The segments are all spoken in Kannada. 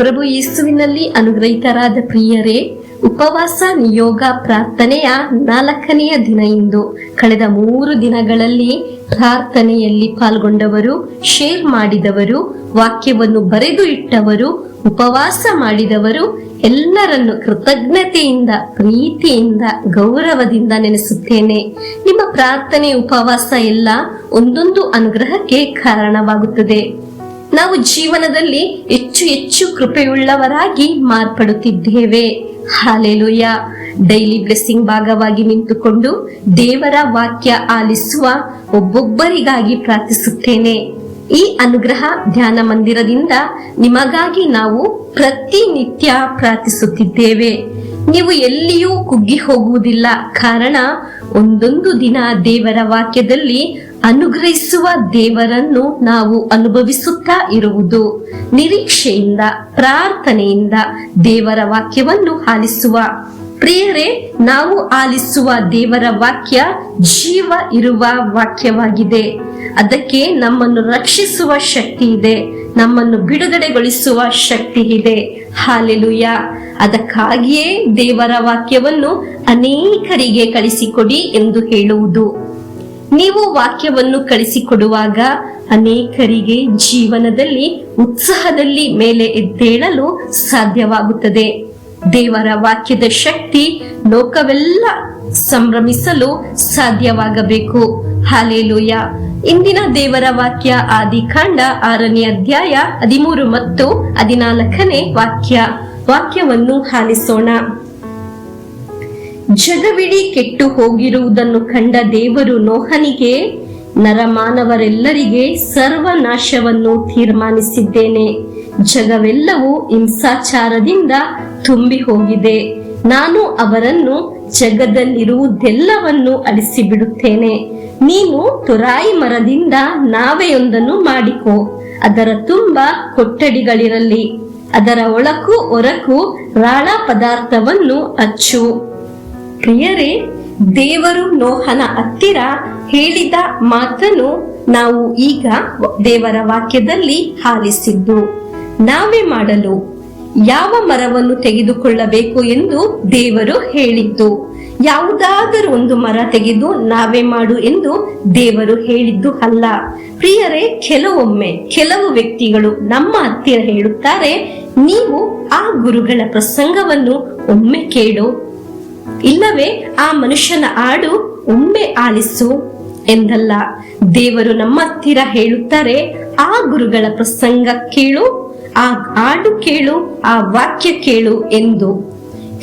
ಪ್ರಭು ಯೇಸುವಿನಲ್ಲಿ ಅನುಗ್ರಹಿತರಾದ ಪ್ರಿಯರೇ, ಉಪವಾಸ ನಿಯೋಗ ಪ್ರಾರ್ಥನೆಯ 4ನೆಯ ದಿನ ಇಂದು. ಕಳೆದ 3 ದಿನಗಳಲ್ಲಿ ಪ್ರಾರ್ಥನೆಯಲ್ಲಿ ಪಾಲ್ಗೊಂಡವರು, ಶೇರ್ ಮಾಡಿದವರು, ವಾಕ್ಯವನ್ನು ಬರೆದು ಇಟ್ಟವರು, ಉಪವಾಸ ಮಾಡಿದವರು ಎಲ್ಲರನ್ನು ಕೃತಜ್ಞತೆಯಿಂದ, ಪ್ರೀತಿಯಿಂದ, ಗೌರವದಿಂದ ನೆನೆಸುತ್ತೇನೆ. ನಿಮ್ಮ ಪ್ರಾರ್ಥನೆ, ಉಪವಾಸ ಎಲ್ಲ ಒಂದೊಂದು ಅನುಗ್ರಹಕ್ಕೆ ಕಾರಣವಾಗುತ್ತದೆ. ನಾವು ಜೀವನದಲ್ಲಿ ಹೆಚ್ಚು ಹೆಚ್ಚು ಕೃಪೆಯುಳ್ಳವರಾಗಿ ಮಾರ್ಪಡುತ್ತಿದ್ದೇವೆ. ಹಾಲೆಲೂಯ. ಡೈಲಿ ಬ್ಲೆಸ್ಸಿಂಗ್ ಭಾಗವಾಗಿ ನಿಂತುಕೊಂಡು ದೇವರ ವಾಕ್ಯ ಆಲಿಸುವ ಒಬ್ಬೊಬ್ಬರಿಗಾಗಿ ಪ್ರಾರ್ಥಿಸುತ್ತೇನೆ. ಈ ಅನುಗ್ರಹ ಧ್ಯಾನ ಮಂದಿರದಿಂದ ನಿಮಗಾಗಿ ನಾವು ಪ್ರತಿನಿತ್ಯ ಪ್ರಾರ್ಥಿಸುತ್ತಿದ್ದೇವೆ. ನೀವು ಎಲ್ಲಿಯೂ ಕುಗ್ಗಿ ಹೋಗುವುದಿಲ್ಲ. ಕಾರಣ, ಒಂದೊಂದು ದಿನ ದೇವರ ವಾಕ್ಯದಲ್ಲಿ ಅನುಗ್ರಹಿಸುವ ದೇವರನ್ನು ನಾವು ಅನುಭವಿಸುತ್ತಾ ಇರುವುದು. ನಿರೀಕ್ಷೆಯಿಂದ, ಪ್ರಾರ್ಥನೆಯಿಂದ ದೇವರ ವಾಕ್ಯವನ್ನು ಆಲಿಸುವ ಪ್ರಿಯರೇ, ನಾವು ಆಲಿಸುವ ದೇವರ ವಾಕ್ಯ ಜೀವ ಇರುವ ವಾಕ್ಯವಾಗಿದೆ. ಅದಕ್ಕೆ ನಮ್ಮನ್ನು ರಕ್ಷಿಸುವ ಶಕ್ತಿ ಇದೆ, ನಮ್ಮನ್ನು ಬಿಡುಗಡೆಗೊಳಿಸುವ ಶಕ್ತಿ ಇದೆ. ಹಾಲೆಲೂಯ. ಅದಕ್ಕಾಗಿಯೇ ದೇವರ ವಾಕ್ಯವನ್ನು ಅನೇಕರಿಗೆ ಕಳಿಸಿಕೊಡಿ ಎಂದು ಹೇಳುವುದು. ನೀವು ವಾಕ್ಯವನ್ನು ಕಳಿಸಿಕೊಡುವಾಗ ಅನೇಕರಿಗೆ ಜೀವನದಲ್ಲಿ ಉತ್ಸಾಹದಲ್ಲಿ ಮೇಲೆ ಎದ್ದೇಳಲು ಸಾಧ್ಯವಾಗುತ್ತದೆ. ದೇವರ ವಾಕ್ಯದ ಶಕ್ತಿ ಲೋಕವೆಲ್ಲ ಸಂಭ್ರಮಿಸಲು ಸಾಧ್ಯವಾಗಬೇಕು. ಹಾಲೆಲೂಯ. ಇಂದಿನ ದೇವರ ವಾಕ್ಯ ಆದಿಕಾಂಡ 6ನೇ ಅಧ್ಯಾಯ 13 ಮತ್ತು 14ನೇ ವಾಕ್ಯವನ್ನು ಆಲಿಸೋಣ. ಜಗವಿಡೀ ಕೆಟ್ಟು ಹೋಗಿರುವುದನ್ನು ಕಂಡ ದೇವರು ನೋಹನಿಗೆ, ನರಮಾನವರೆಲ್ಲರಿಗೆ ಸರ್ವನಾಶವನ್ನು ತೀರ್ಮಾನಿಸಿದ್ದೇನೆ. ಜಗವೆಲ್ಲವೂ ಹಿಂಸಾಚಾರದಿಂದ ತುಂಬಿ ಹೋಗಿದೆ. ನಾನು ಅವರನ್ನು ಜಗದಲ್ಲಿರುವುದೆಲ್ಲವನ್ನು ಅಳಿಸಿ ಬಿಡುತ್ತೇನೆ. ನೀನು ತುರಾಯಿ ಮರದಿಂದ ನಾವೆಯೊಂದನ್ನು ಮಾಡಿಕೋ, ಅದರ ತುಂಬ ಕೊಠಡಿಗಳಿರಲಿ, ಅದರ ಒಳಕು ಹೊರಕು ರಾಳ ಪದಾರ್ಥವನ್ನು ಹಚ್ಚು. ಪ್ರಿಯರೇ, ದೇವರು ನೋಹನ ಹತ್ತಿರ ಹೇಳಿದ ಮಾತನ್ನು ನಾವು ಈಗ ದೇವರ ವಾಕ್ಯದಲ್ಲಿ ಆಲಿಸಿದ್ದು. ನಾವೇ ಮಾಡಲು ಯಾವ ಮರವನ್ನು ತೆಗೆದುಕೊಳ್ಳಬೇಕು ಎಂದು ದೇವರು ಹೇಳಿದ್ದು. ಯಾವುದಾದರೂ ಒಂದು ಮರ ತೆಗೆದು ನಾವೇ ಮಾಡು ಎಂದು ದೇವರು ಹೇಳಿದ್ದು ಅಲ್ಲ. ಪ್ರಿಯರೇ, ಕೆಲವೊಮ್ಮೆ ಕೆಲವು ವ್ಯಕ್ತಿಗಳು ನಮ್ಮ ಹತ್ತಿರ ಹೇಳುತ್ತಾರೆ, ನೀವು ಆ ಗುರುಗಳ ಪ್ರಸಂಗವನ್ನು ಒಮ್ಮೆ ಕೇಳು, ಇಲ್ಲವೇ ಆ ಮನುಷ್ಯನ ಹಾಡು ಒಮ್ಮೆ ಆಲಿಸು ಎಂದಲ್ಲ. ದೇವರು ನಮ್ಮ ಹತ್ತಿರ ಹೇಳುತ್ತಾರೆ, ಆ ಗುರುಗಳ ಪ್ರಸಂಗ ಕೇಳು, ಆ ಹಾಡು ಕೇಳು, ಆ ವಾಕ್ಯ ಕೇಳು ಎಂದು.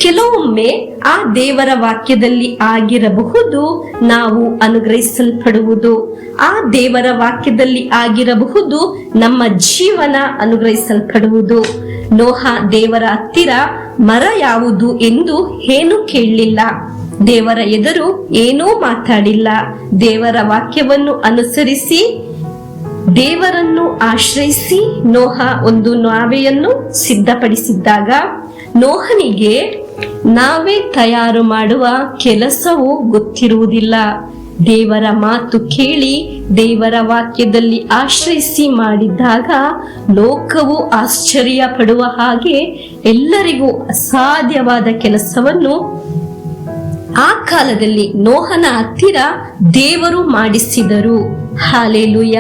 ಕೆಲವೊಮ್ಮೆ ಆ ದೇವರ ವಾಕ್ಯದಲ್ಲಿ ಆಗಿರಬಹುದು ನಾವು ಅನುಗ್ರಹಿಸಲ್ಪಡುವುದು, ಆ ದೇವರ ವಾಕ್ಯದಲ್ಲಿ ಆಗಿರಬಹುದು ನಮ್ಮ ಜೀವನ ಅನುಗ್ರಹಿಸಲ್ಪಡುವುದು. ನೋಹ ದೇವರ ಹತ್ತಿರ ಮರ ಯಾವುದು ಎಂದು ಏನು ಕೇಳಲಿಲ್ಲ, ದೇವರ ಎದುರು ಏನೂ ಮಾತಾಡಿಲ್ಲ. ದೇವರ ವಾಕ್ಯವನ್ನು ಅನುಸರಿಸಿ ದೇವರನ್ನು ಆಶ್ರಯಿಸಿ ನೋಹ ಒಂದು ನಾವೆಯನ್ನು ಸಿದ್ಧಪಡಿಸಿದ್ದಾಗ ನೋಹನಿಗೆ ನಾವೇ ತಯಾರು ಮಾಡುವ ಕೆಲಸವು ಗೊತ್ತಿರುವುದಿಲ್ಲ. ದೇವರ ಮಾತು ಕೇಳಿ ದೇವರ ವಾಕ್ಯದಲ್ಲಿ ಆಶ್ರಯಿಸಿ ಮಾಡಿದ್ದಾಗ ಲೋಕವು ಆಶ್ಚರ್ಯ ಪಡುವ ಹಾಗೆ ಎಲ್ಲರಿಗೂ ಅಸಾಧ್ಯವಾದ ಕೆಲಸವನ್ನು ಆ ಕಾಲದಲ್ಲಿ ನೋಹನ ಹತ್ತಿರ ದೇವರು ಮಾಡಿಸಿದರು. ಹಾಲೆಲೂಯ.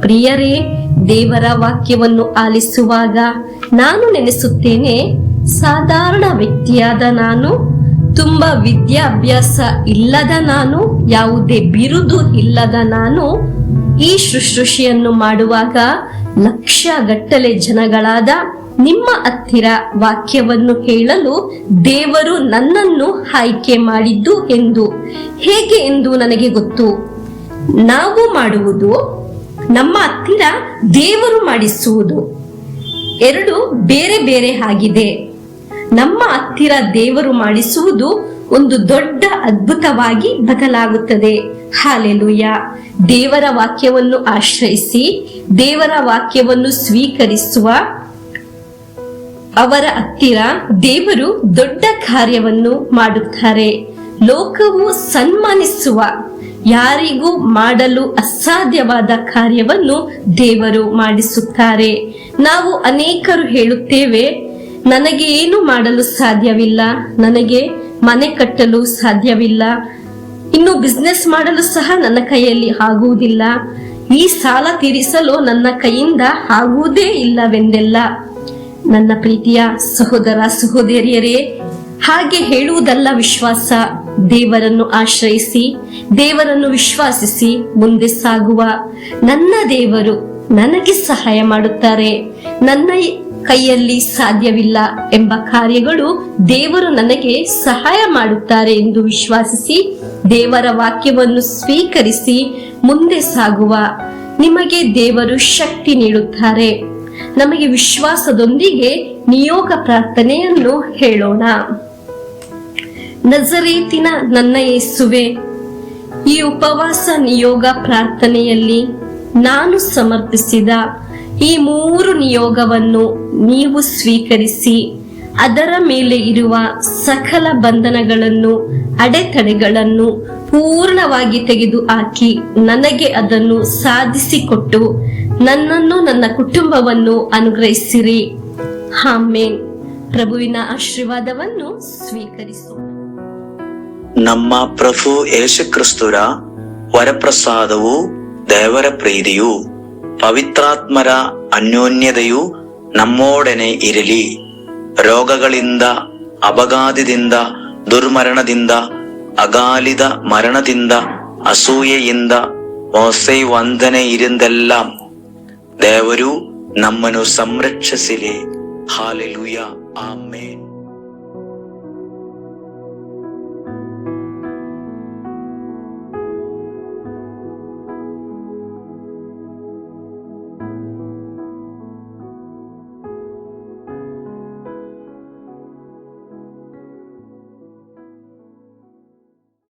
ಪ್ರಿಯರೇ, ದೇವರ ವಾಕ್ಯವನ್ನು ಆಲಿಸುವಾಗ ನಾನು ನೆನೆಸುತ್ತೇನೆ, ಸಾಧಾರಣ ವ್ಯಕ್ತಿಯಾದ ನಾನು, ತುಂಬಾ ವಿದ್ಯಾಭ್ಯಾಸ ಇಲ್ಲದ ನಾನು, ಯಾವುದೇ ಬಿರುದು ಇಲ್ಲದ ನಾನು ಈ ಶುಶ್ರೂಷೆಯನ್ನು ಮಾಡುವಾಗ ಲಕ್ಷಗಟ್ಟಲೆ ಜನಗಳಾದ ನಿಮ್ಮ ಹತ್ತಿರ ವಾಕ್ಯವನ್ನು ಹೇಳಲು ದೇವರು ನನ್ನನ್ನು ಆಯ್ಕೆ ಮಾಡಿದ್ದು ಎಂದು ಹೇಗೆ ಎಂದು ನನಗೆ ಗೊತ್ತು. ನಾವು ಮಾಡುವುದು, ನಮ್ಮ ಹತ್ತಿರ ದೇವರು ಮಾಡಿಸುವುದು ಎರಡು ಬೇರೆ ಬೇರೆ ಆಗಿದೆ. ನಮ್ಮ ಹತ್ತಿರ ದೇವರು ಮಾಡಿಸುವುದು ಒಂದು ದೊಡ್ಡ ಅದ್ಭುತವಾಗಿ ಬದಲಾಗುತ್ತದೆ. ಹಾಲೆಲೂಯ. ದೇವರ ವಾಕ್ಯವನ್ನು ಆಶ್ರಯಿಸಿ ದೇವರ ವಾಕ್ಯವನ್ನು ಸ್ವೀಕರಿಸುವ ಅವರ ಹತ್ತಿರ ದೇವರು ದೊಡ್ಡ ಕಾರ್ಯವನ್ನು ಮಾಡುತ್ತಾರೆ. ಲೋಕವು ಸನ್ಮಾನಿಸುವ ಯಾರಿಗೂ ಮಾಡಲು ಅಸಾಧ್ಯವಾದ ಕಾರ್ಯವನ್ನು ದೇವರು ಮಾಡಿಸುತ್ತಾರೆ. ನಾವು ಅನೇಕರು ಹೇಳುತ್ತೇವೆ, ನನಗೆ ಏನು ಮಾಡಲು ಸಾಧ್ಯವಿಲ್ಲ, ನನಗೆ ಮನೆ ಕಟ್ಟಲು ಸಾಧ್ಯವಿಲ್ಲ, ಇನ್ನು ಬಿಸ್ನೆಸ್ ಮಾಡಲು ಸಹ ನನ್ನ ಕೈಯಲ್ಲಿ ಆಗುವುದಿಲ್ಲ, ಈ ಸಾಲ ತೀರಿಸಲು ನನ್ನ ಕೈಯಿಂದ ಆಗುವುದೇ ಇಲ್ಲವೆಂದೆಲ್ಲ. ನನ್ನ ಪ್ರೀತಿಯ ಸಹೋದರ ಸಹೋದರಿಯರೇ, ಹಾಗೆ ಹೇಳುವುದಲ್ಲ ವಿಶ್ವಾಸ. ದೇವರನ್ನು ಆಶ್ರಯಿಸಿ, ದೇವರನ್ನು ವಿಶ್ವಾಸಿಸಿ ಮುಂದೆ ಸಾಗುವ ನನ್ನ ದೇವರು ನನಗೆ ಸಹಾಯ ಮಾಡುತ್ತಾರೆ. ನನ್ನ ಕೈಯಲ್ಲಿ ಸಾಧ್ಯವಿಲ್ಲ ಎಂಬ ಕಾರ್ಯಗಳು ದೇವರು ನನಗೆ ಸಹಾಯ ಮಾಡುತ್ತಾರೆ ಎಂದು ವಿಶ್ವಾಸಿಸಿ, ದೇವರ ವಾಕ್ಯವನ್ನು ಸ್ವೀಕರಿಸಿ ಮುಂದೆ ಸಾಗುವ ನಿಮಗೆ ದೇವರು ಶಕ್ತಿ ನೀಡುತ್ತಾರೆ. ನಮಗೆ ವಿಶ್ವಾಸದೊಂದಿಗೆ ನಿಯೋಗ ಪ್ರಾರ್ಥನೆಯನ್ನು ಹೇಳೋಣ. ನಜರೇತಿನ ನನ್ನ ಯೇಸುವೆ, ಈ ಉಪವಾಸ ನಿಯೋಗ ಪ್ರಾರ್ಥನೆಯಲ್ಲಿ ನಾನು ಸಮರ್ಪಿಸಿದ ಈ 3 ನಿಯೋಗವನ್ನು ನೀವು ಸ್ವೀಕರಿಸಿ, ಅದರ ಮೇಲೆ ಇರುವ ಸಕಲ ಬಂಧನಗಳನ್ನು, ಅಡೆತಡೆಗಳನ್ನು ಪೂರ್ಣವಾಗಿ ತೆಗೆದುಹಾಕಿ ನನಗೆ ಅದನ್ನು ಸಾಧಿಸಿಕೊಟ್ಟು ನನ್ನನ್ನು, ನನ್ನ ಕುಟುಂಬವನ್ನು ಅನುಗ್ರಹಿಸಿರಿ. ಆಮೆನ್. ಪ್ರಭುವಿನ ಆಶೀರ್ವಾದವನ್ನು ಸ್ವೀಕರಿಸೋಣ. ನಮ್ಮ ಪ್ರಭು ಯೇಸು ಕ್ರಿಸ್ತರ ವರಪ್ರಸಾದವು, ದೇವರ ಪ್ರೀತಿಯು, ಪವಿತ್ರಾತ್ಮರ ಅನ್ಯೋನ್ಯತೆಯು ನಮ್ಮೊಡನೆ ಇರಲಿ. ರೋಗಗಳಿಂದ, ಅಪಘಾತದಿಂದ, ದುರ್ಮರಣದಿಂದ, ಅಗಾಲಿದ ಮರಣದಿಂದ, ಅಸೂಯೆಯಿಂದ, ಮೋಸೆ ವಂದನೆ ಇರಿಂದೆಲ್ಲ ದೇವರು ನಮ್ಮನ್ನು ಸಂರಕ್ಷಿಸಲಿ. ಹಾಲೆಲೂಯ. ಆಮೆನ್.